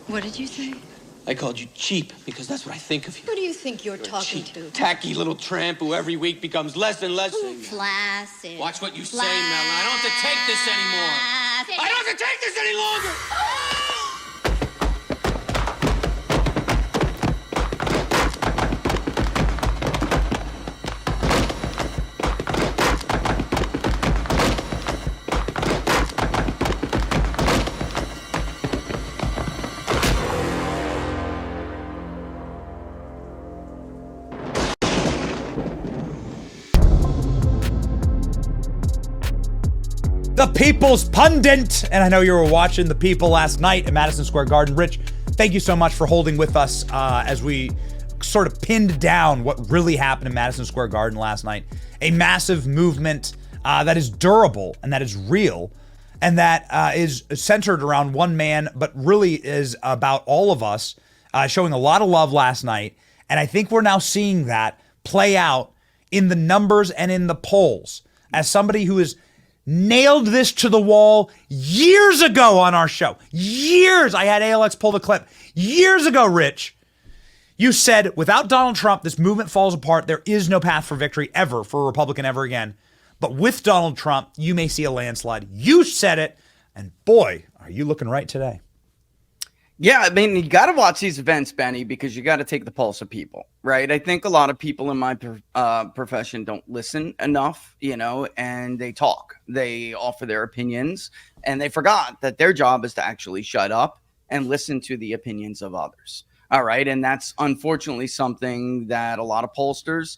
What did you say? I called you cheap because that's what I think of you. Who do you think you're talking cheap, to? tacky little tramp who every week becomes less and less. Flaccid. Watch what you say, Melon. I don't have to take this anymore. I don't have to take this any longer. The People's Pundit. And I know you were watching The People last night at Madison Square Garden. Rich, thank you so much for holding with us as we sort of pinned down what really happened in Madison Square Garden last night. A massive movement that is durable and that is real and that is centered around one man, but really is about all of us showing a lot of love last night. And I think we're now seeing that play out in the numbers and in the polls. As somebody who is nailed this to the wall years ago on our show. Years. I had ALX pull the clip. Years ago, Rich, you said, without Donald Trump, this movement falls apart. There is no path for victory ever for a Republican ever again. But with Donald Trump, you may see a landslide. You said it. And boy, are you looking right today. Yeah, I mean, you got to watch these events, Benny, because you got to take the pulse of people, right? I think a lot of people in my profession don't listen enough, and they talk. They offer their opinions, and they forgot that their job is to actually shut up and listen to the opinions of others. All right, and that's unfortunately something that a lot of pollsters,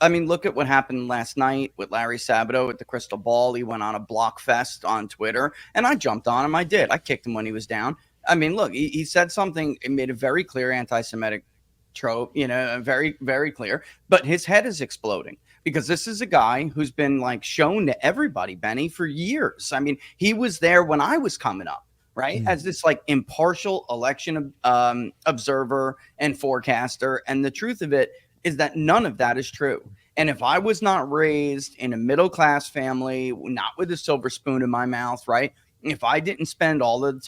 I mean, look at what happened last night with Larry Sabato at the Crystal Ball. He went on a block fest on Twitter, and I jumped on him. I did. I kicked him when he was down. I mean, look, he said something, it made a very clear anti-Semitic trope, very, very clear, but his head is exploding because this is a guy who's been shown to everybody, Benny, for years. I mean, he was there when I was coming up, right? As this impartial election observer and forecaster. And the truth of it is that none of that is true. And if I was not raised in a middle-class family, not with a silver spoon in my mouth, right? If I didn't spend all of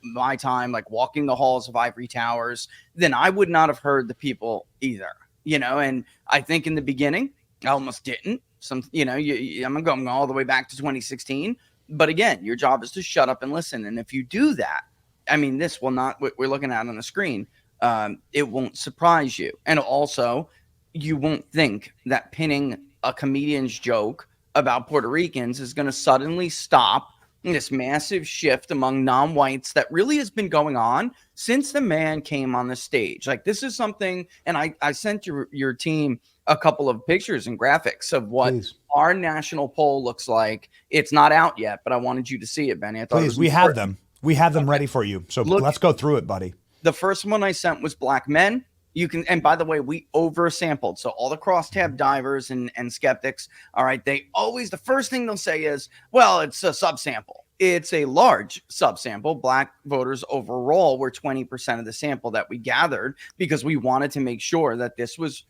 my time walking the halls of ivory towers, then I would not have heard the people either, and I think in the beginning, I almost didn't. I'm going all the way back to 2016. But again, your job is to shut up and listen. And if you do that, I mean, this will not, what we're looking at on the screen, it won't surprise you. And also, you won't think that pinning a comedian's joke about Puerto Ricans is going to suddenly stop this massive shift among non-whites that really has been going on since the man came on the stage. This is something, and I sent your team a couple of pictures and graphics of what our national poll looks like. It's not out yet, but I wanted you to see it, Benny. I thought Please, we have them. We have them ready for you. So let's go through it, buddy. The first one I sent was black men. You can, and by the way, we oversampled. So all the crosstab divers and skeptics, all right, they always, the first thing they'll say is, well, it's a subsample. It's a large subsample. Black voters overall were 20% of the sample that we gathered because we wanted to make sure that this was,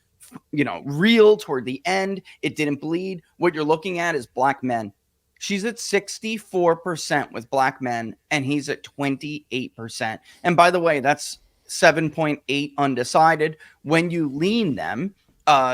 real toward the end. It didn't bleed. What you're looking at is black men. She's at 64% with black men, and he's at 28%. And by the way, that's 7.8 undecided. When you lean them,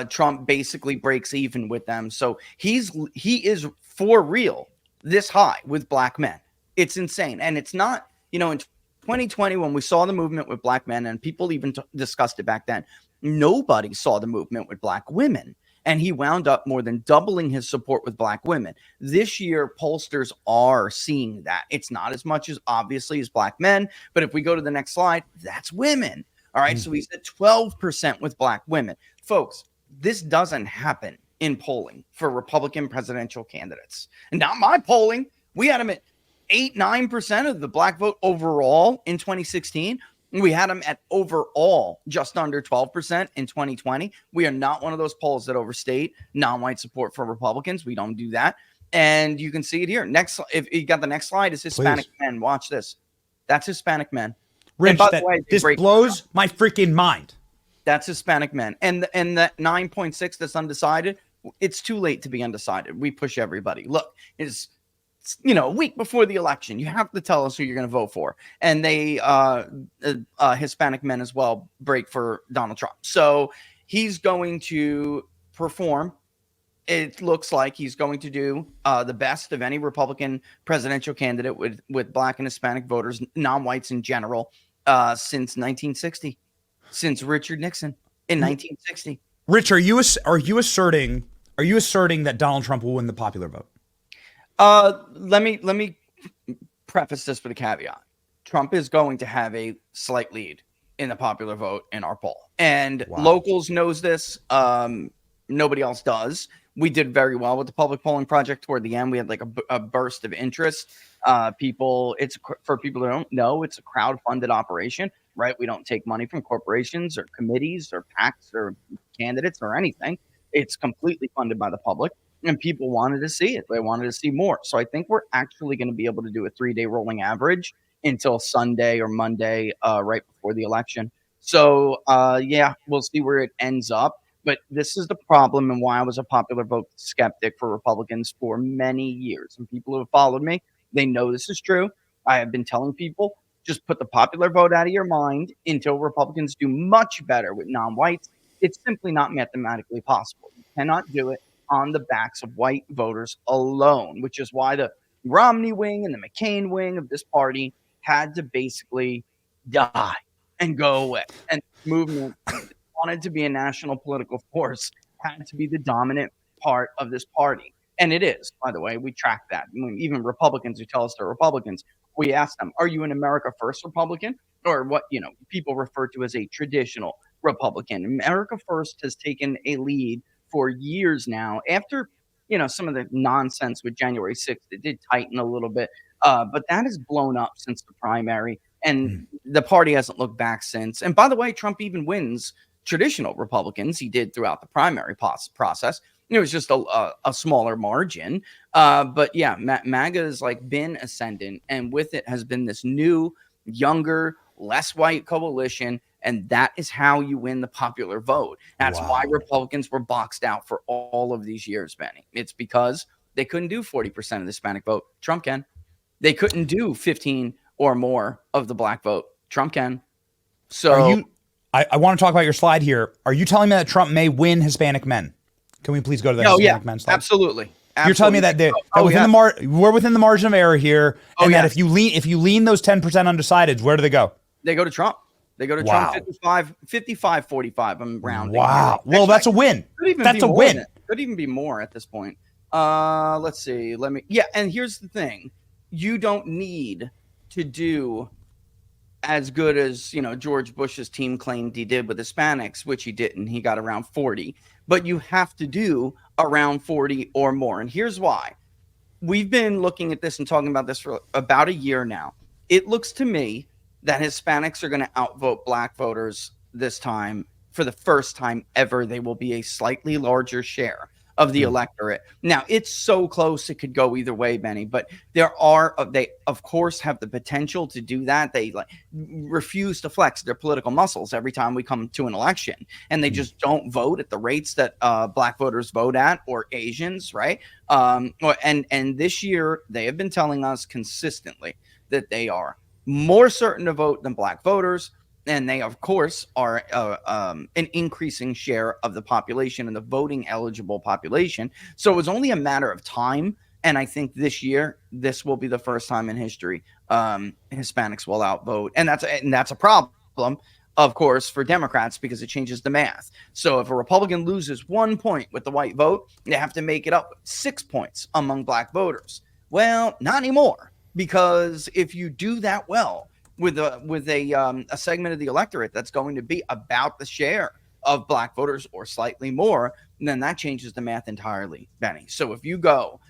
Trump basically breaks even with them. So he is for real this high with black men. It's insane. And it's not, in 2020, when we saw the movement with black men, and people even discussed it back then, nobody saw the movement with black women. And he wound up more than doubling his support with black women. This year, pollsters are seeing that. It's not as much as obviously as black men, but if we go to the next slide, that's women. All right, so he's at 12% with black women. Folks, this doesn't happen in polling for Republican presidential candidates. And not my polling. We had him at 8-9% of the black vote overall in 2016. We had him at overall just under 12% in 2020. We are not one of those polls that overstate non-white support for Republicans. We don't do that. And you can see it here. Next, if you got the next slide, is Hispanic men. Watch this. That's Hispanic men. Rich, this blows my freaking mind. That's Hispanic men. And the 9.6 that's undecided, it's too late to be undecided. We push everybody. Look, it's a week before the election, you have to tell us who you're going to vote for. And they, Hispanic men as well, break for Donald Trump. So he's going to perform. It looks like he's going to do the best of any Republican presidential candidate with Black and Hispanic voters, non-whites in general, since 1960, since Richard Nixon in 1960. Rich, are you asserting that Donald Trump will win the popular vote? Let me preface this with a caveat. Trump is going to have a slight lead in the popular vote in our poll, and locals knows this. Nobody else does. We did very well with the public polling project toward the end. We had like a burst of interest. For people who don't know, it's a crowd-funded operation, right? We don't take money from corporations or committees or PACs or candidates or anything. It's completely funded by the public, and people wanted to see it. They wanted to see more. So I think we're actually going to be able to do a 3-day rolling average until Sunday or Monday, right before the election. So yeah, we'll see where it ends up. But this is the problem, and why I was a popular vote skeptic for Republicans for many years. And people who have followed me, they know this is true. I have been telling people, just put the popular vote out of your mind until Republicans do much better with non-whites. It's simply not mathematically possible. You cannot do it on the backs of white voters alone, which is why the Romney wing and the McCain wing of this party had to basically die and go away. And movement wanted to be a national political force, had to be the dominant part of this party. And it is, by the way. We track that. I mean, even Republicans who tell us they're Republicans, we ask them, are you an America First Republican? Or what, people refer to as a traditional Republican. America First has taken a lead for years now. After, some of the nonsense with January 6th, it did tighten a little bit. But that has blown up since the primary. And the party hasn't looked back since. And by the way, Trump even wins traditional Republicans. He did throughout the primary process. It was just a smaller margin. But yeah, MAGA has been ascendant, and with it has been this new, younger, less white coalition. And that is how you win the popular vote. That's why Republicans were boxed out for all of these years, Benny. It's because they couldn't do 40% of the Hispanic vote. Trump can. They couldn't do 15 or more of the Black vote. Trump can. So I want to talk about your slide here. Are you telling me that Trump may win Hispanic men? Can we please go to the Hispanic men slide? Absolutely. You're telling me that we're within the margin of error here, and that if you lean those 10% undecideds, where do they go? They go to Trump. They go to Trump 55-45. I'm rounding. Wow. Well, that's a win. That's a win. Could even be more at this point. Let's see. And here's the thing. You don't need to do as good as, George Bush's team claimed he did with Hispanics, which he didn't. He got around 40. But you have to do around 40 or more. And here's why. We've been looking at this and talking about this for about a year now. It looks to me that Hispanics are going to outvote Black voters this time. For the first time ever, they will be a slightly larger share of the electorate. Now, it's so close it could go either way, Benny, but they of course have the potential to do that. They refuse to flex their political muscles every time we come to an election, and they just don't vote at the rates that Black voters vote at, or Asians, right? And this year they have been telling us consistently that they are more certain to vote than Black voters. And they, of course, are an increasing share of the population and the voting eligible population. So it was only a matter of time. And I think this year, this will be the first time in history Hispanics will outvote. And that's a problem, of course, for Democrats, because it changes the math. So if a Republican loses 1 point with the white vote, they have to make it up 6 points among Black voters. Well, not anymore, because if you do that well, with a segment of the electorate that's going to be about the share of Black voters or slightly more, then that changes the math entirely, Benny. So if you go,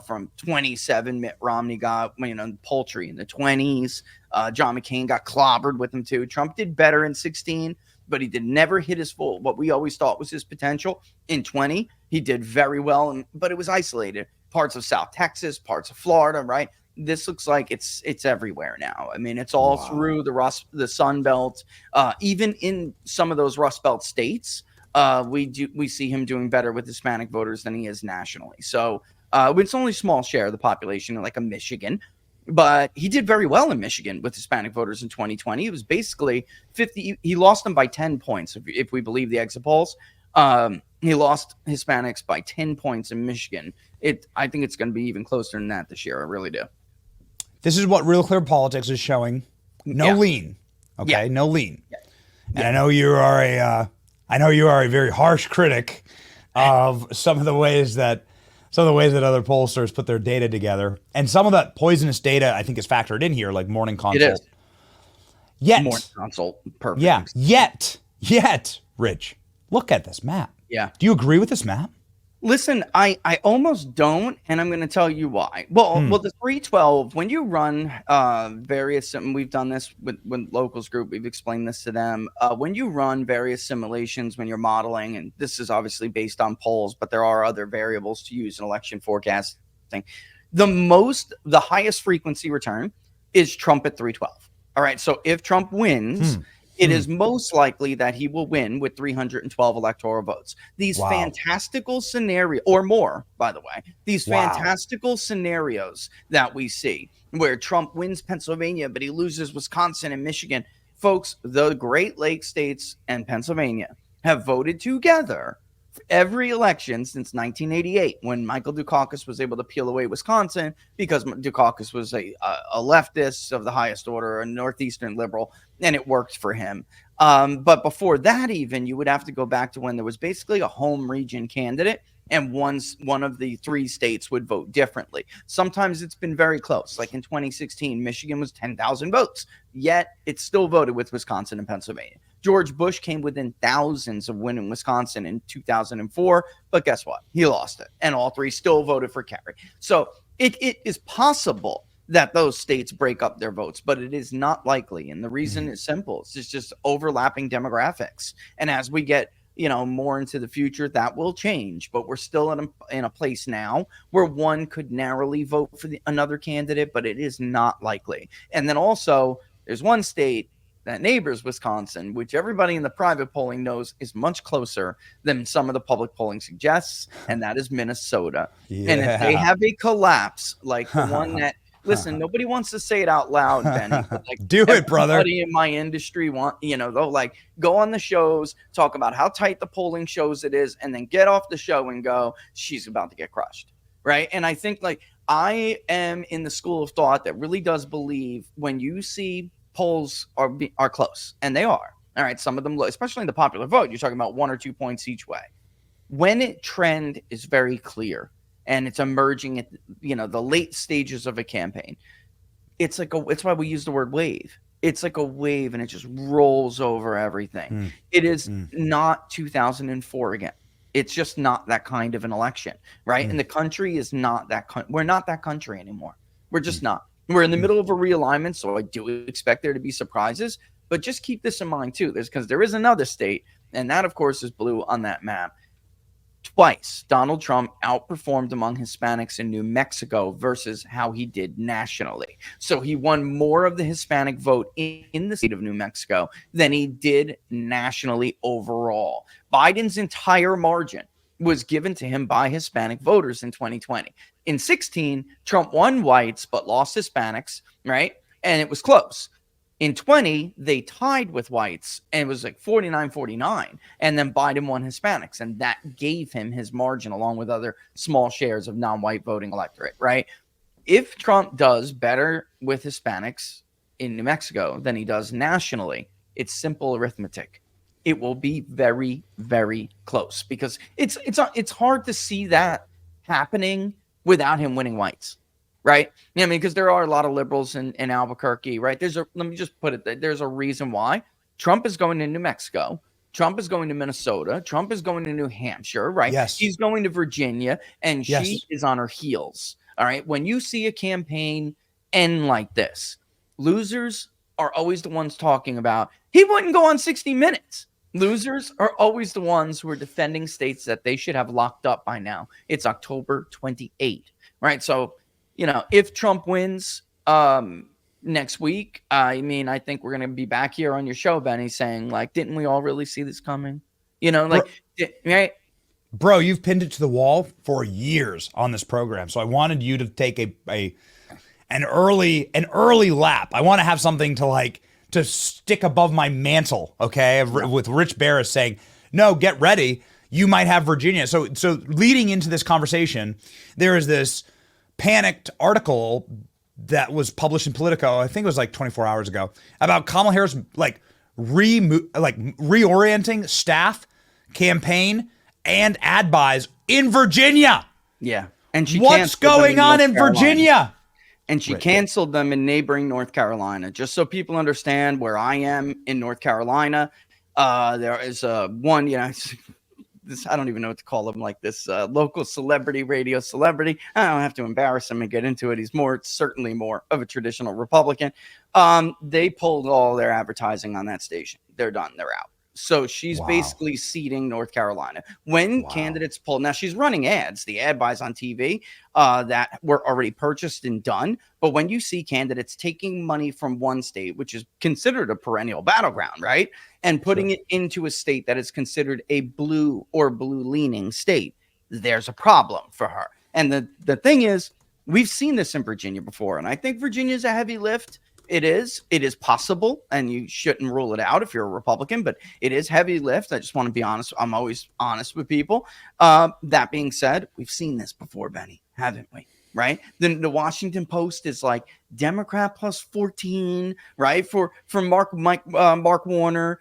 from 27, Mitt Romney got, paltry in the 20s. John McCain got clobbered with him too. Trump did better in 16, but he did never hit his full, what we always thought was his potential. In 20, he did very well, but it was isolated. Parts of South Texas, parts of Florida, right? This looks like it's everywhere now. I mean, it's all through the Sun Belt. Even in some of those Rust Belt states, we see him doing better with Hispanic voters than he is nationally. So It's only a small share of the population, like a Michigan. But he did very well in Michigan with Hispanic voters in 2020. It was basically 50. He lost them by 10 points, if we believe the exit polls. He lost Hispanics by 10 points in Michigan. I think it's going to be even closer than that this year. I really do. This is what Real Clear Politics is showing. No lean. Okay, no lean. Yeah. And I know you are a very harsh critic of some of the ways that other pollsters put their data together, and some of that poisonous data I think is factored in here, like morning consult. It is. Yet, Morning consult, perfect. Yeah. Yet, Rich, look at this map. Yeah. Do you agree with this map? Listen, I almost don't, and I'm going to tell you why. Well, the 312, when you run various, and we've done this with Locals Group, we've explained this to them. When you run various simulations, when you're modeling, and this is obviously based on polls, but there are other variables to use in election forecasting. The highest frequency return is Trump at 312. All right, so if Trump wins, it is most likely that he will win with 312 electoral votes. These fantastical scenarios, or more, by the way, fantastical scenarios that we see where Trump wins Pennsylvania, but he loses Wisconsin and Michigan. Folks, the Great Lakes states and Pennsylvania have voted together every election since 1988, when Michael Dukakis was able to peel away Wisconsin because Dukakis was a leftist of the highest order, a northeastern liberal, and it worked for him. But before that, even, you would have to go back to when there was basically a home region candidate, and one of the three states would vote differently. Sometimes it's been very close. Like in 2016, Michigan was 10,000 votes, yet it still voted with Wisconsin and Pennsylvania. George Bush came within thousands of winning Wisconsin in 2004, but guess what? He lost it, and all three still voted for Kerry. So it is possible that those states break up their votes, but it is not likely, and the reason is simple. It's just overlapping demographics, and as we get more into the future, that will change, but we're still in a place now where one could narrowly vote for another candidate, but it is not likely. And then also, there's one state that neighbors Wisconsin, which everybody in the private polling knows is much closer than some of the public polling suggests, and that is Minnesota. Yeah. And if they have a collapse like the one that, listen, nobody wants to say it out loud, Benny. But like, do it, brother. Everybody in my industry they'll like go on the shows, talk about how tight the polling shows it is, and then get off the show and go, she's about to get crushed, right? And I think I am in the school of thought that really does believe when you see polls are close, and they are. All right, some of them, especially in the popular vote, you're talking about 1 or 2 points each way. When a trend is very clear and it's emerging at the late stages of a campaign, it's why we use the word wave. It's like a wave, and it just rolls over everything. It is not 2004 again. It's just not that kind of an election, right? And the country is not that. We're not that country anymore. We're just not. We're in the middle of a realignment, so I do expect there to be surprises. But just keep this in mind, too. Because there is another state, and that, of course, is blue on that map. Twice, Donald Trump outperformed among Hispanics in New Mexico versus how he did nationally. So he won more of the Hispanic vote in the state of New Mexico than he did nationally overall. Biden's entire margin was given to him by Hispanic voters in 2020. In 2016, Trump won whites but lost Hispanics, right? And it was close. In 2020, they tied with whites, and it was like 49-49, and then Biden won Hispanics, and that gave him his margin along with other small shares of non-white voting electorate, right? If Trump does better with Hispanics in New Mexico than he does nationally, it's simple arithmetic. It will be very, very close because it's hard to see that happening without him winning whites, right? I mean, because there are a lot of liberals in Albuquerque, right? Let me just put it, there's a reason why Trump is going to New Mexico. Trump is going to Minnesota. Trump is going to New Hampshire, right? Yes. He's going to Virginia, and she is on her heels, all right? When you see a campaign end like this, losers are always the ones talking about, he wouldn't go on 60 Minutes. Losers are always the ones who are defending states that they should have locked up by now. It's October 28th, right? So, if Trump wins next week, I think we're going to be back here on your show, Benny, saying, didn't we all really see this coming? Right? bro, you've pinned it to the wall for years on this program. So I wanted you to take an early lap. I want to have something to stick above my mantle, okay? With Rich Baris saying, no, get ready. You might have Virginia. So leading into this conversation, there is this panicked article that was published in Politico, I think it was like 24 hours ago, about Kamala Harris reorienting staff, campaign, and ad buys in Virginia. Yeah. And what's going on in Virginia? And she canceled them in neighboring North Carolina. Just so people understand where I am in North Carolina, there is one, this, I don't even know what to call him, like this local celebrity, radio celebrity. I don't have to embarrass him and get into it. He's certainly more of a traditional Republican. They pulled all their advertising on that station. They're done. They're out. So she's basically seeding North Carolina. When candidates pull, now she's running ads, the ad buys on TV that were already purchased and done. But when you see candidates taking money from one state, which is considered a perennial battleground, right, and putting it into a state that is considered a blue or blue leaning state, there's a problem for her. And the thing is, we've seen this in Virginia before. And I think Virginia is a heavy lift. It is possible, and you shouldn't rule it out if you're a Republican, but it is heavy lift. I just want to be honest. I'm always honest with people. That being said, we've seen this before, Benny, haven't we? Right? Then the Washington Post is like Democrat plus 14, right? For Mark Warner.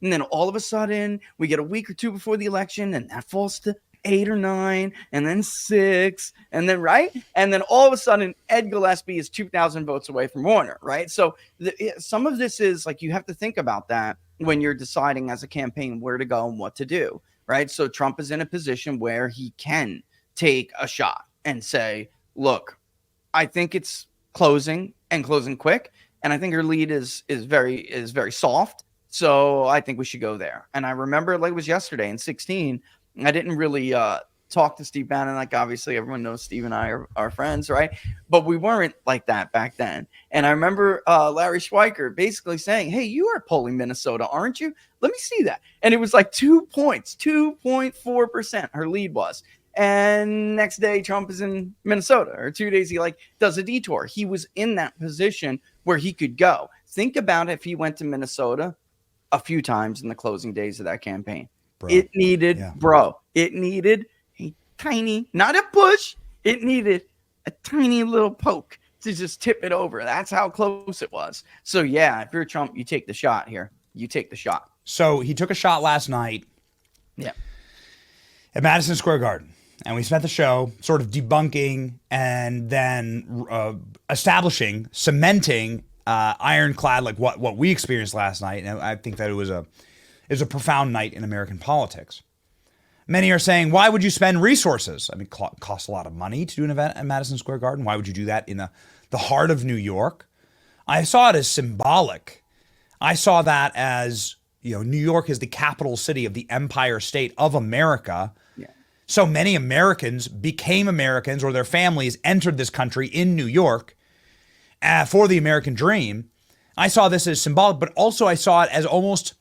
And then all of a sudden we get a week or two before the election and that falls to 8 or 9, and then 6, and then and then all of a sudden Ed Gillespie is 2,000 votes away from Warner, right? So some of this is like, you have to think about that when you're deciding as a campaign where to go and what to do, right? So Trump is in a position where he can take a shot and say, look, I think it's closing quick, and I think her lead is very soft, so I think we should go there. And I remember, like it was yesterday in 16, I didn't really talk to Steve Bannon. Like, obviously, everyone knows Steve and I are friends, right? But we weren't like that back then. And I remember Larry Schweiker basically saying, hey, you are polling Minnesota, aren't you? Let me see that. And it was like 2 points, 2.4% her lead was. And next day, Trump is in Minnesota. Or 2 days, he does a detour. He was in that position where he could go. Think about if he went to Minnesota a few times in the closing days of that campaign. Bro. It needed a tiny, not a push. It needed a tiny little poke to just tip it over. That's how close it was. So, yeah, if you're Trump, you take the shot here. You take the shot. So he took a shot last night at Madison Square Garden. And we spent the show sort of debunking and then establishing, cementing ironclad like what we experienced last night. And I think that it was a profound night in American politics. Many are saying, why would you spend resources? I mean, it costs a lot of money to do an event at Madison Square Garden. Why would you do that in the heart of New York? I saw it as symbolic. I saw that as, New York is the capital city of the Empire State of America. Yeah. So many Americans became Americans, or their families entered this country in New York for the American dream. I saw this as symbolic, but also I saw it as almost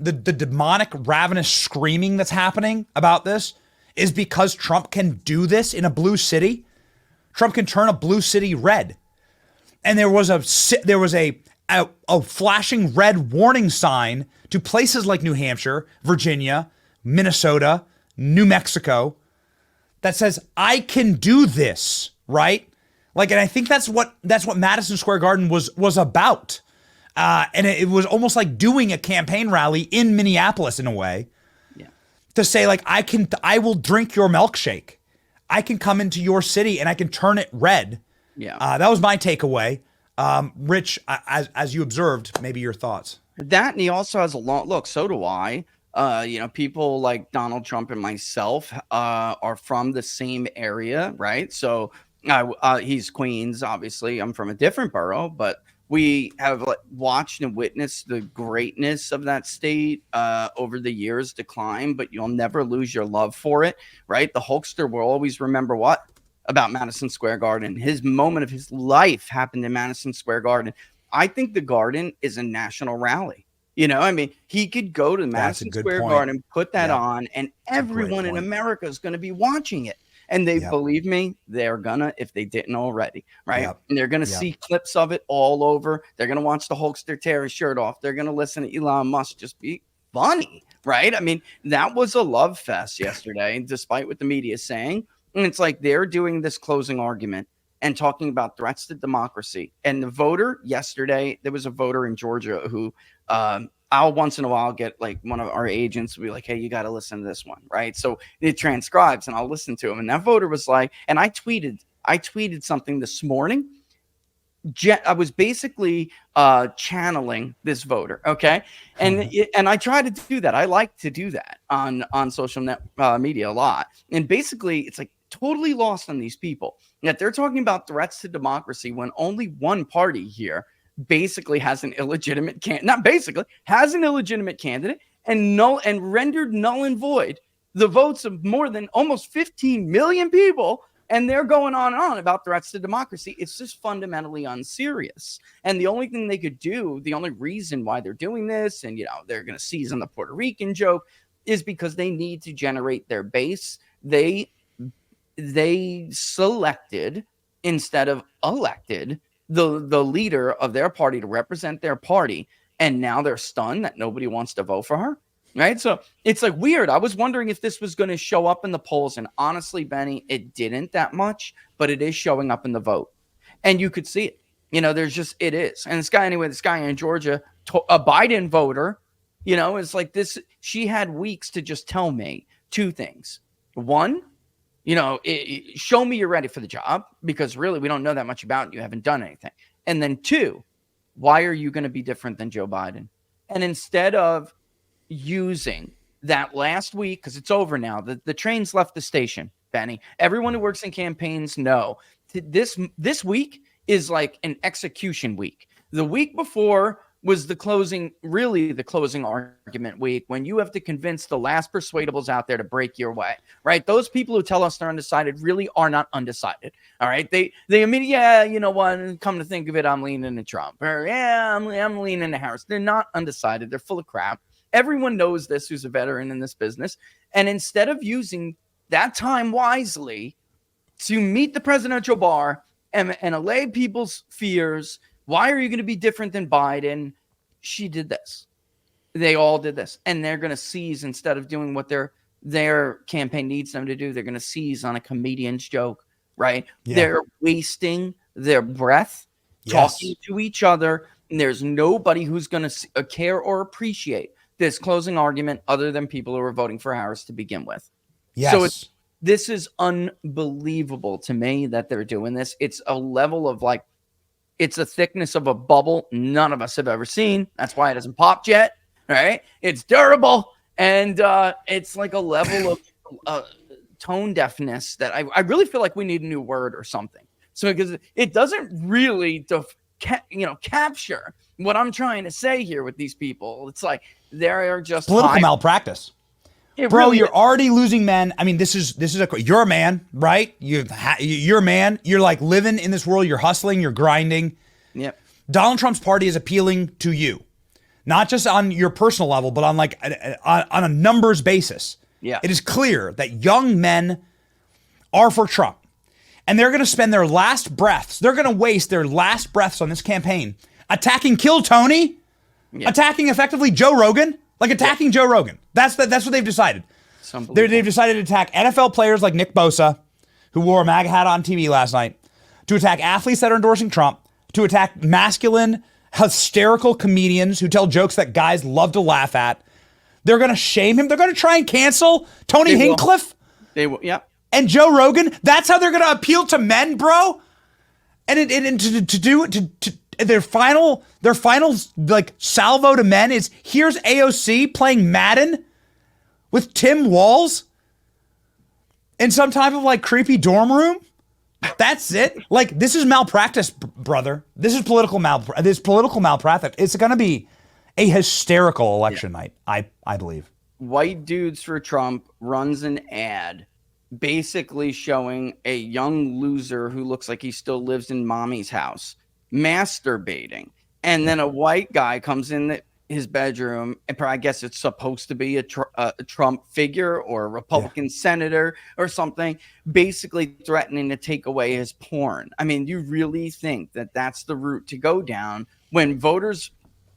the demonic, ravenous screaming that's happening about this is because Trump can do this in a blue city. Trump can turn a blue city red. And there was a flashing red warning sign to places like New Hampshire, Virginia, Minnesota, New Mexico that says, I can do this, right? And I think that's what Madison Square Garden was about. And it was almost like doing a campaign rally in Minneapolis in a way, to say I will drink your milkshake. I can come into your city and I can turn it red. Yeah. That was my takeaway. Rich, as you observed, maybe your thoughts. That, and he also has a long look. So do I. People like Donald Trump and myself are from the same area, right? So he's Queens, obviously. I'm from a different borough, but we have watched and witnessed the greatness of that state over the years decline, but you'll never lose your love for it, right? The Hulkster will always remember what? About Madison Square Garden. His moment of his life happened in Madison Square Garden. I think the Garden is a national rally. You know, I mean, he could go to Madison good Square point. Garden, put that Yeah. on, and everyone in point. America is going to be watching it. And they Yep. believe me, they're gonna, if they didn't already, right? Yep. And they're gonna see clips of it all over. They're gonna watch the Hulkster tear his shirt off. They're gonna listen to Elon Musk just be funny, right? I mean, that was a love fest yesterday, despite what the media is saying. And it's like they're doing this closing argument and talking about threats to democracy. And the voter yesterday, there was a voter in Georgia who I'll once in a while get like one of our agents will be like, hey, you got to listen to this one, right? So it transcribes and I'll listen to him. And that voter was like, and I tweeted something this morning. I was basically channeling this voter, okay? And I try to do that. I like to do that on social media a lot. And basically, it's like totally lost on these people that they're talking about threats to democracy when only one party here basically has an illegitimate has an illegitimate candidate and rendered null and void the votes of more than almost 15 million people. And they're going on and on about threats to democracy. It's just fundamentally unserious. And the only thing they could do, the only reason why they're doing this, and, you know, they're going to seize on the Puerto Rican joke, is because they need to generate their base. They selected instead of elected the leader of their party to represent their party. And now they're stunned that nobody wants to vote for her. Right. So it's like weird. I was wondering if this was going to show up in the polls. And honestly, Benny, it didn't that much, but it is showing up in the vote. And you could see it. You know, it is. And this guy in Georgia, a Biden voter, you know, is like this. She had weeks to just tell me two things. One, you know, show me you're ready for the job, because really we don't know that much about it. You haven't done anything. And then two, why are you going to be different than Joe Biden? And instead of using that last week, because it's over now, the train's left the station, Benny. Everyone who works in campaigns know this week is like an execution week. The week before was the closing argument week, when you have to convince the last persuadables out there to break your way, right? Those people who tell us they're undecided really are not undecided. All right. They immediately, yeah, you know what, come to think of it, I'm leaning to Trump, or yeah, I'm leaning to Harris. They're not undecided. They're full of crap. Everyone knows this who's a veteran in this business. And instead of using that time wisely to meet the presidential bar and allay people's fears, why are you going to be different than Biden? She did this. They all did this. And they're going to seize, instead of doing what their campaign needs them to do, they're going to seize on a comedian's joke, right? Yeah. They're wasting their breath talking to each other. And there's nobody who's going to care or appreciate this closing argument other than people who are voting for Harris to begin with. Yes. So this is unbelievable to me that they're doing this. It's a level of like, it's a thickness of a bubble none of us have ever seen. That's why it hasn't popped yet, right? It's durable. And it's like a level of tone deafness that I really feel like we need a new word or something. So because it doesn't really capture what I'm trying to say here with these people. It's like they're just political malpractice. Bro, really, you're already losing men. I mean, you're a man, right? You're a man. You're like living in this world. You're hustling. You're grinding. Yep. Donald Trump's party is appealing to you, not just on your personal level, but on like on a numbers basis. Yeah. It is clear that young men are for Trump, and they're going to spend their last breaths. They're going to waste their last breaths on this campaign attacking Kill Tony, attacking effectively Joe Rogan. Like attacking Joe Rogan. That's what they've decided. They've decided to attack NFL players like Nick Bosa, who wore a MAGA hat on TV last night, to attack athletes that are endorsing Trump, to attack masculine, hysterical comedians who tell jokes that guys love to laugh at. They're going to shame him. They're going to try and cancel Tony Hinchcliffe. They will. Yeah. And Joe Rogan. That's how they're going to appeal to men, bro. And to do it to their final like salvo to men is, here's AOC playing Madden with Tim Walz in some type of like creepy dorm room. That's it. Like, this is malpractice, brother. This is political malpractice. It's going to be a hysterical election night, I believe. White Dudes for Trump runs an ad basically showing a young loser who looks like he still lives in mommy's house masturbating, and then a white guy comes in that his bedroom, and I guess it's supposed to be a Trump figure or a Republican senator or something, basically threatening to take away his porn. I mean, you really think that that's the route to go down when voters,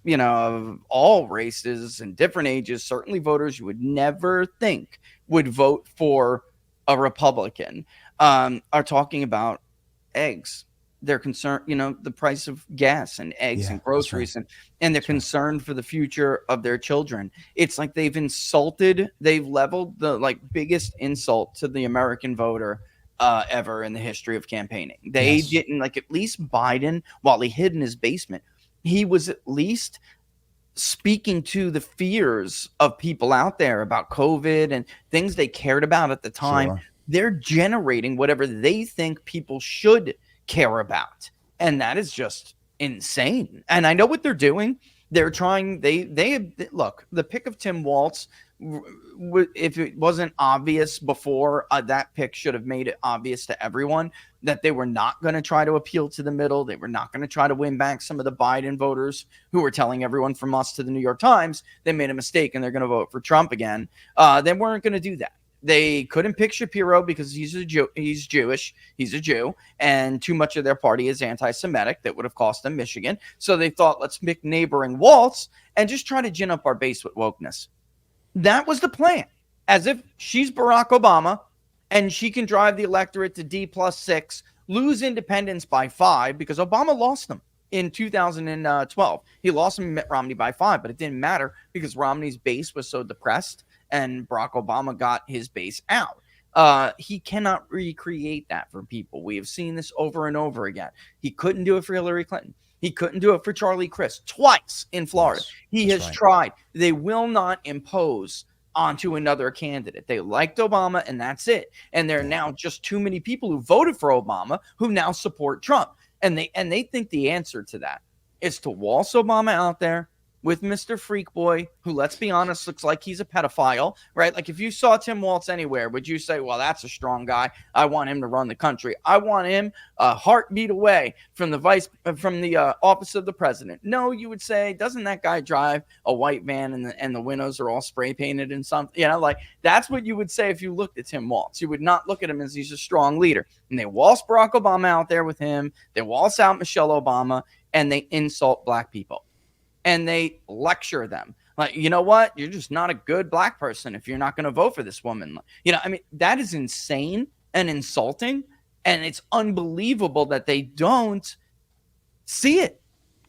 you know, of all races and different ages, certainly voters you would never think would vote for a Republican, are talking about eggs. They're concerned, you know, the price of gas and eggs and groceries, and they're concerned for the future of their children. It's like they've leveled the like biggest insult to the American voter ever in the history of campaigning. They didn't, like, at least Biden, while he hid in his basement, he was at least speaking to the fears of people out there about COVID and things they cared about at the time. Sure. They're generating whatever they think people should care about, and that is just insane. And I know what they're doing. They're trying. They look, the pick of Tim Walz, if it wasn't obvious before, that pick should have made it obvious to everyone that they were not going to try to appeal to the middle. They were not going to try to win back some of the Biden voters who were telling everyone from us to the New York Times they made a mistake and they're going to vote for Trump again. They weren't going to do that. They couldn't pick Shapiro because he's Jewish, he's a Jew, and too much of their party is anti-Semitic. That would have cost them Michigan. So they thought, let's pick neighboring Walz and just try to gin up our base with wokeness. That was the plan, as if she's Barack Obama and she can drive the electorate to D+6, lose independents by 5, because Obama lost them in 2012. He lost them Mitt Romney by 5, but it didn't matter because Romney's base was so depressed and Barack Obama got his base out. He cannot recreate that for people. We have seen this over and over again. He couldn't do it for Hillary Clinton. He couldn't do it for Charlie Crist twice in Florida. He has tried. They will not impose onto another candidate. They liked Obama, and that's it. And there are now just too many people who voted for Obama who now support Trump. And they think the answer to that is to waltz Obama out there with Mr. Freak Boy, who, let's be honest, looks like he's a pedophile, right? Like, if you saw Tim Walz anywhere, would you say, well, that's a strong guy, I want him to run the country? I want him a heartbeat away from the office of the president. No, you would say, doesn't that guy drive a white van and the windows are all spray painted and something? You know, like, that's what you would say if you looked at Tim Walz. You would not look at him as he's a strong leader. And they waltz Barack Obama out there with him. They waltz out Michelle Obama, and they insult black people. And they lecture them like, you know what? You're just not a good black person if you're not going to vote for this woman. You know, I mean, that is insane and insulting. And it's unbelievable that they don't see it.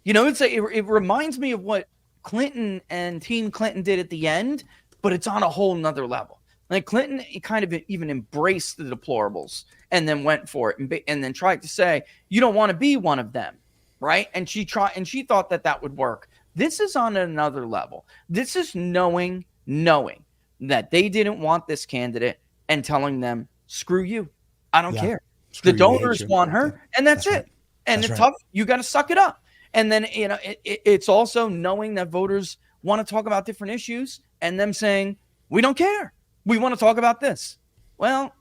You know, it reminds me of what Clinton and Team Clinton did at the end, but it's on a whole nother level. Like, Clinton kind of even embraced the deplorables and then went for it and then tried to say, you don't want to be one of them. Right. And she thought that would work. This is on another level. This is knowing that they didn't want this candidate and telling them, screw you. I don't care. The donors want her, and that's it. Right. And it's tough. You got to suck it up. And then, you know, it's also knowing that voters want to talk about different issues and them saying, we don't care. We want to talk about this. Well,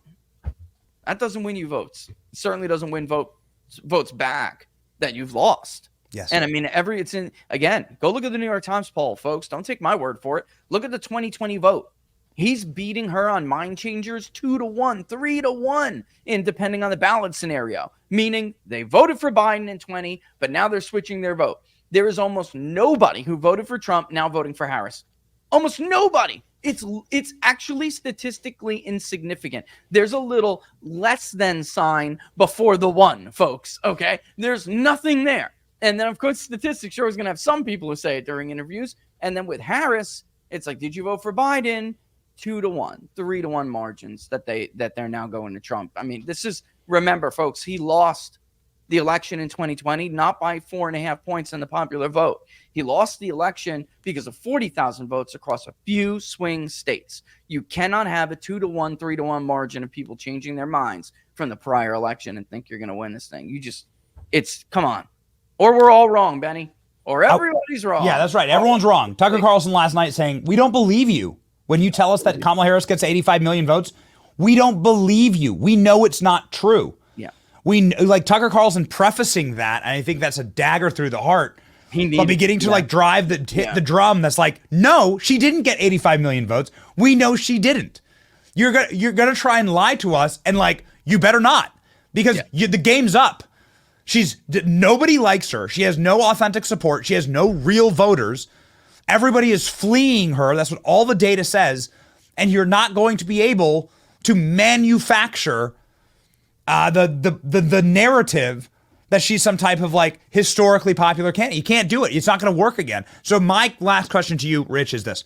that doesn't win you votes. It certainly doesn't win votes back that you've lost. Yes. And I mean, go look at the New York Times poll, folks. Don't take my word for it. Look at the 2020 vote. He's beating her on Mind Changers 2-1, 3-1, depending on the ballot scenario, meaning they voted for Biden in 20, but now they're switching their vote. There is almost nobody who voted for Trump now voting for Harris. Almost nobody. It's actually statistically insignificant. There's a little less than sign before the 1, folks. Okay. There's nothing there. And then, of course, statistics are always going to have some people who say it during interviews. And then with Harris, it's like, did you vote for Biden? 2-1, 3-1 margins that they're now going to Trump. I mean, remember, folks, he lost the election in 2020, not by 4.5 points in the popular vote. He lost the election because of 40,000 votes across a few swing states. You cannot have a 2-1, 3-1 margin of people changing their minds from the prior election and think you're going to win this thing. Come on. Or we're all wrong, Benny. Or everybody's wrong. Yeah, that's right. Everyone's wrong. Tucker Carlson last night saying, we don't believe you when you tell us that Kamala Harris gets 85 million votes. We don't believe you. We know it's not true. Yeah. We like Tucker Carlson prefacing that, and I think that's a dagger through the heart. but beginning to like drive hit the drum that's like, no, she didn't get 85 million votes. We know she didn't. You're gonna try and lie to us, and like, you better not, because the game's up. Nobody likes her. She has no authentic support. She has no real voters. Everybody is fleeing her. That's what all the data says. And you're not going to be able to manufacture the narrative that she's some type of like historically popular candidate. You can't do it. It's not going to work again. So my last question to you, Rich, is this.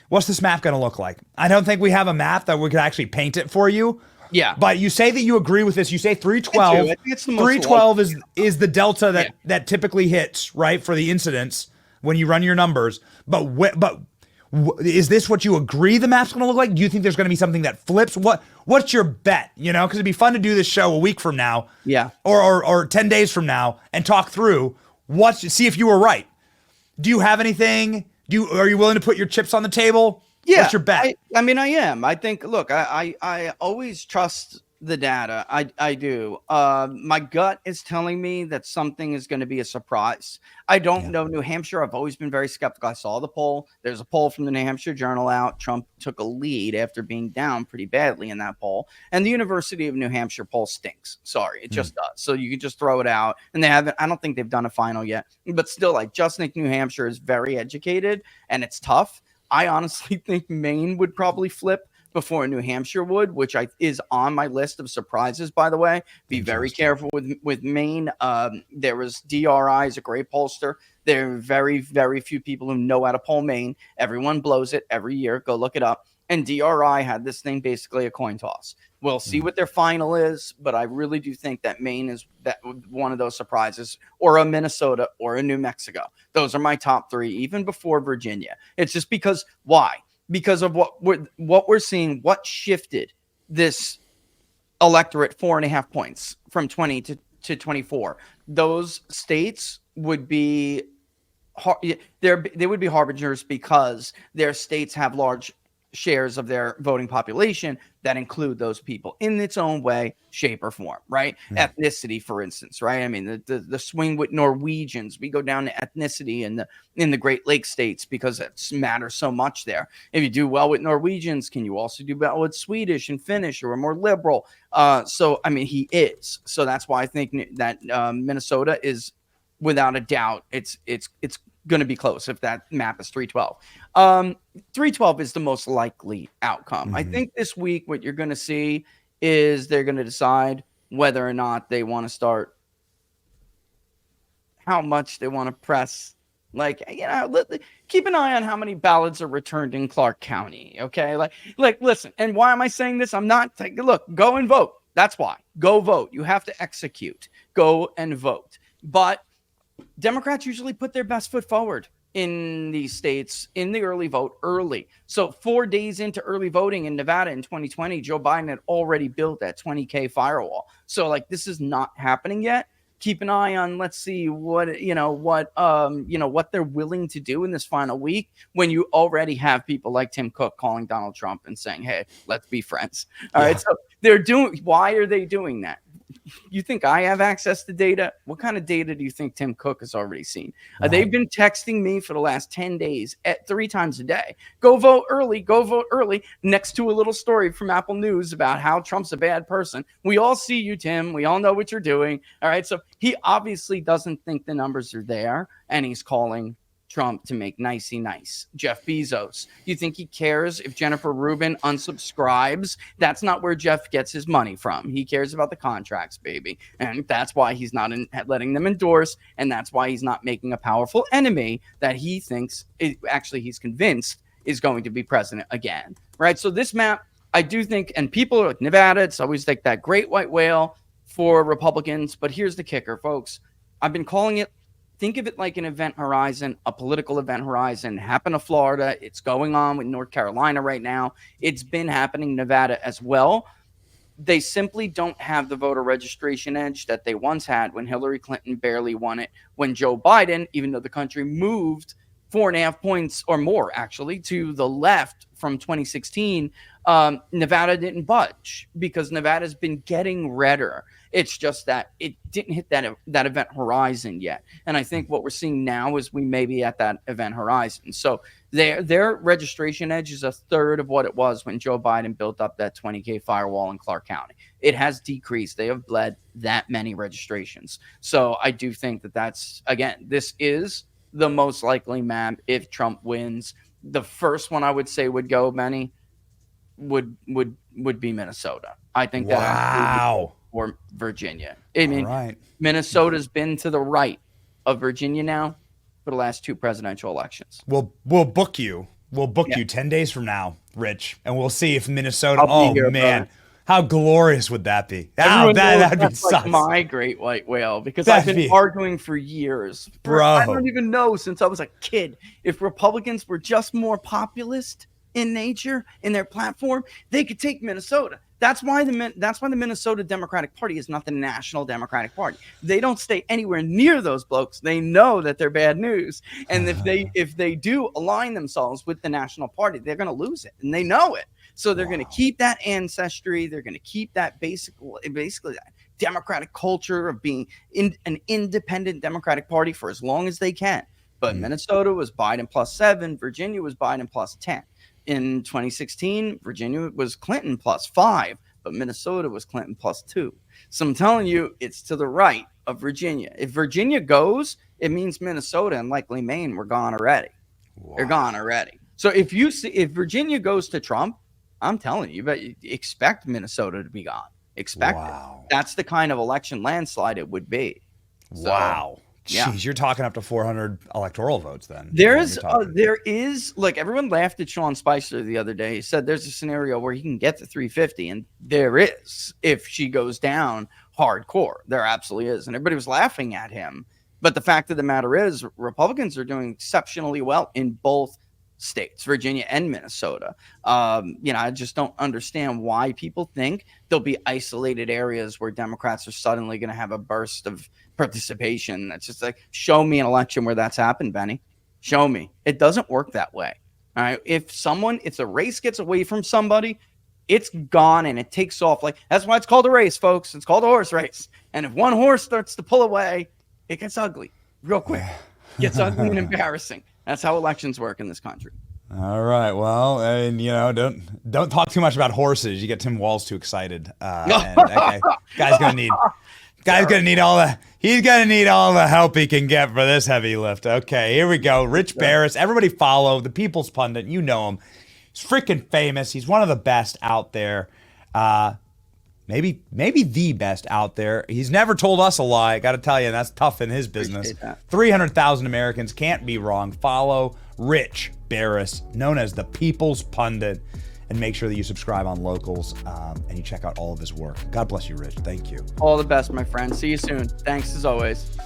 What's this map going to look like? I don't think we have a map that we could actually paint it for you. Yeah. But you say that you agree with this. You say 312. I think it's the most 312 is the delta that typically hits, right, for the incidents when you run your numbers. But is this what you agree the map's going to look like? Do you think there's going to be something that flips? What's your bet? You know, because it'd be fun to do this show a week from now, or 10 days from now, and talk through see if you were right. Do you have anything? Are you willing to put your chips on the table? Yeah, what's your bet? I mean, I am. I think. Look, I always trust the data. I do. My gut is telling me that something is going to be a surprise. I don't know New Hampshire. I've always been very skeptical. I saw the poll. There's a poll from the New Hampshire Journal out. Trump took a lead after being down pretty badly in that poll. And the University of New Hampshire poll stinks. Sorry, it just does. So you can just throw it out. And I don't think they've done a final yet. But still, I just think New Hampshire is very educated and it's tough. I honestly think Maine would probably flip before New Hampshire would, which is on my list of surprises, by the way. Be very careful with Maine. There was DRI is a great pollster. There are very, very few people who know how to poll Maine. Everyone blows it every year. Go look it up. And DRI had this thing basically a coin toss. We'll see what their final is, but I really do think that Maine is one of those surprises, or a Minnesota or a New Mexico. Those are my top three, even before Virginia. It's just because why? Because of what we're seeing, what shifted this electorate 4.5 points from 20 to 24. Those states would be they would be harbingers because their states have large shares of their voting population that include those people in its own way, shape, or form, right? Ethnicity, for instance, right? I mean, the swing with Norwegians, we go down to ethnicity in the Great Lakes states because it matters so much there. If you do well with Norwegians, can you also do well with Swedish and Finnish, who are more liberal? So, I mean, he is. So that's why I think that Minnesota is, without a doubt, it's going to be close if that map is 312. 312 is the most likely outcome. I think this week what you're going to see is they're going to decide whether or not they want to start, how much they want to press. Like, you know, keep an eye on how many ballots are returned in Clark County. Okay. Like, listen, and why am I saying this? I'm not look, go and vote. That's why. Go vote. You have to execute. Go and vote. But Democrats usually put their best foot forward in these states in the early vote early. So 4 days into early voting in Nevada in 2020, Joe Biden had already built that 20K firewall. So like, this is not happening yet. Keep an eye on, let's see what they're willing to do in this final week when you already have people like Tim Cook calling Donald Trump and saying, hey, let's be friends. All right. So why are they doing that? You think I have access to data? What kind of data do you think Tim Cook has already seen? They've been texting me for the last 10 days at 3 times a day. Go vote early. Go vote early. Next to a little story from Apple News about how Trump's a bad person. We all see you, Tim. We all know what you're doing. All right. So he obviously doesn't think the numbers are there, and he's calling Trump to make nicey nice. Jeff Bezos. You think he cares if Jennifer Rubin unsubscribes? That's not where Jeff gets his money from. He cares about the contracts, baby. And that's why he's not letting them endorse. And that's why he's not making a powerful enemy that he thinks, he's convinced is going to be president again. Right. So this map, I do think, and people are like Nevada, it's always like that great white whale for Republicans. But here's the kicker, folks. I've been calling it. Think of it like an event horizon, a political event horizon. Happened to Florida. It's going on with North Carolina right now. It's been happening in Nevada as well. They simply don't have the voter registration edge that they once had when Hillary Clinton barely won it, when Joe Biden, even though the country moved 4.5 points or more, actually, to the left from 2016, Nevada didn't budge because Nevada's been getting redder. It's just that it didn't hit that event horizon yet. And I think what we're seeing now is we may be at that event horizon. So their registration edge is a third of what it was when Joe Biden built up that 20K firewall in Clark County. It has decreased. They have bled that many registrations. So I do think that that's, again, this is the most likely map if Trump wins. The first one I would say would go, Benny, would be Minnesota. I think that or Virginia. I mean, Minnesota's been to the right of Virginia now for the last 2 presidential elections. We'll book you. We'll book you 10 days from now, Rich, and we'll see if Minnesota. Man, how glorious would that be? That'd be like my great white whale, because I've been arguing for years, I don't even know, since I was a kid, if Republicans were just more populist in nature, in their platform, they could take Minnesota. That's why the Minnesota Democratic Party is not the National Democratic Party. They don't stay anywhere near those blokes. They know that they're bad news, and if they do align themselves with the National Party, they're going to lose it, and they know it. So they're going to keep that ancestry. They're going to keep that basically that Democratic culture of being an independent Democratic Party for as long as they can. But Minnesota was Biden +7. Virginia was Biden +10. In 2016, Virginia was Clinton +5, but Minnesota was Clinton +2. So I'm telling you, it's to the right of Virginia. If Virginia goes, it means Minnesota and likely Maine were gone already. Wow. They're gone already. So if Virginia goes to Trump, I'm telling you, but expect Minnesota to be gone. Expect it. That's the kind of election landslide it would be. So, wow. Jeez, you're talking up to 400 electoral votes then. There is, like, everyone laughed at Sean Spicer the other day. He said there's a scenario where he can get to 350, and there is, if she goes down hardcore. There absolutely is. And everybody was laughing at him. But the fact of the matter is, Republicans are doing exceptionally well in both states, Virginia and Minnesota. I just don't understand why people think there'll be isolated areas where Democrats are suddenly going to have a burst of participation. That's just like, show me an election where that's happened, Benny. Show me. It doesn't work that way. All right. If a race gets away from somebody, it's gone and it takes off. Like, that's why it's called a race, folks. It's called a horse race. And if one horse starts to pull away, it gets ugly real quick. It gets ugly and embarrassing. That's how elections work in this country. All right. Well, and don't talk too much about horses. You get Tim Walz too excited. Guy's gonna need all the help he can get for this heavy lift. Okay, here we go. Rich Baris. Everybody follow the People's Pundit. You know him. He's freaking famous. He's one of the best out there. Maybe the best out there. He's never told us a lie. Got to tell you, that's tough in his business. 300,000 Americans can't be wrong. Follow Rich Baris, known as the People's Pundit, and make sure that you subscribe on Locals and you check out all of his work. God bless you, Rich. Thank you. All the best, my friend. See you soon. Thanks as always.